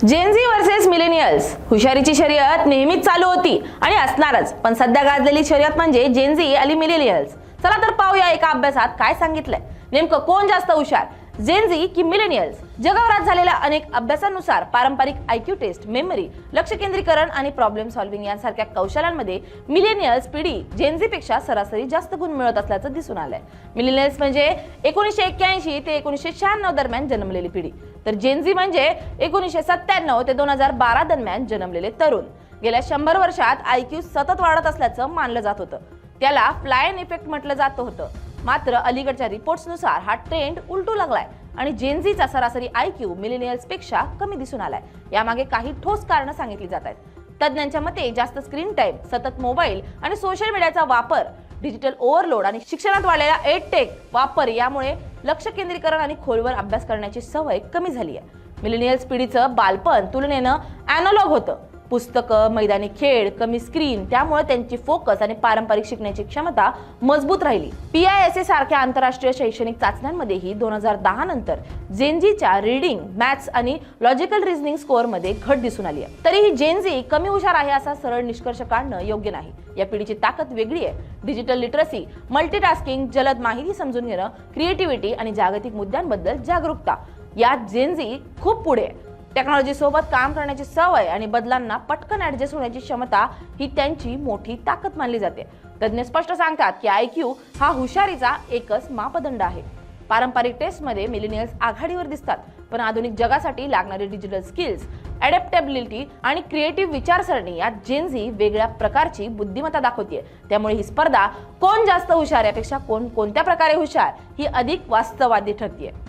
Gen Z versus millennials हुशारीची शर्यत नेहमीच चालू होती आणि असणारच, पण सध्या गाजलेली शर्यत म्हणजे जेनझी आणि मिलेनियल्स. चला तर पाहूया एका अभ्यासात काय सांगितलंय. नेमकं कोण जास्त हुशार, जेनझी की मिलेनियल्स? जगभरात झालेल्या अनेक अभ्यासांनुसार पारंपरिक आयक्यू टेस्ट, मेमरी, लक्ष केंद्रीकरण आणि प्रॉब्लेम सॉल्व्हिंग यांसारख्या कौशल्यांमध्ये मिलेनियल्स पिढी जेनझी पेक्षा सरासरी जास्त गुण मिळवत असल्याचं दिसून आलंय. मिलेनियल्स म्हणजे 1981 ते 1996 दरम्यान जन्मलेली पिढी, तर जेनझी म्हणजे 1997 ते 2012 दरम्यान जन्मलेले तरुण. गेल्या 100 वर्षात आयक्यू सतत वाढत असल्याचं मानलं जात होतं. त्याला फ्लायन इफेक्ट म्हटलं जात होतं. मात्र अलीकडच्या रिपोर्ट्सनुसार हा ट्रेंड उलटू लागलाय आणि जेनझीचा सरासरी आयक्यू मिलेनियल्स पेक्षा कमी दिसून आलाय. यामागे काही ठोस कारणं सांगितली जात आहेत. तज्ज्ञांच्या मते जास्त स्क्रीन टाइम, सतत मोबाईल आणि सोशल मीडियाचा वापर, डिजिटल ओव्हरलोड आणि शिक्षणात वाढलेला एडटेक वापर यामुळे लक्ष केंद्रीकरण आणि खोलवर अभ्यास करण्याची सवय कमी झाली आहे. मिलेनियल्स पिढीचं बालपण तुलनेनं अॅनालॉग होतं. पुस्तकं, मैदानी खेळ, कमी स्क्रीन, त्यामुळे त्यांची फोकस आणि पारंपरिक शिकण्याची क्षमता मजबूत राहिली. PISA सारख्या आंतरराष्ट्रीय शैक्षणिक चाचण्यांमध्येही 2010 नंतर जेनझीच्या रीडिंग, मॅथ्स आणि लॉजिकल रिझनिंग स्कोअरमध्ये घट दिसून आली आहे. तरीही जेनझी कमी हुशार आहे असा सरळ निष्कर्ष काढणं योग्य नाही. या पिढीची ताकद वेगळी आहे. डिजिटल लिटरसी, मल्टीटास्किंग, जलद माहिती समजून घेणं, क्रिएटिव्हिटी आणि जागतिक मुद्द्यांबद्दल जागरूकता यात जेनझी खूप पुढे आहे. टेक्नॉलॉजी सोबत काम करण्याची सवय आणि बदलांना पटकन ऍडजस्ट होण्याची क्षमता ही त्यांची मोठी ताकद मानली जाते. तज्ज्ञ स्पष्ट सांगतात की आयक्यू हा हुशारीचा एकच मापदंड आहे. पारंपरिक टेस्टमध्ये मिलेनियल्स आघाडीवर दिसतात, पण आधुनिक जगासाठी लागणारी डिजिटल स्किल्स, अडॅप्टेबिलिटी आणि क्रिएटिव्ह विचारसरणी यात जेनझी वेगळ्या प्रकारची बुद्धिमत्ता दाखवते. त्यामुळे ही स्पर्धा कोण जास्त हुशार यापेक्षा कोण कोणत्या प्रकारे हुशार ही अधिक वास्तववादी ठरते.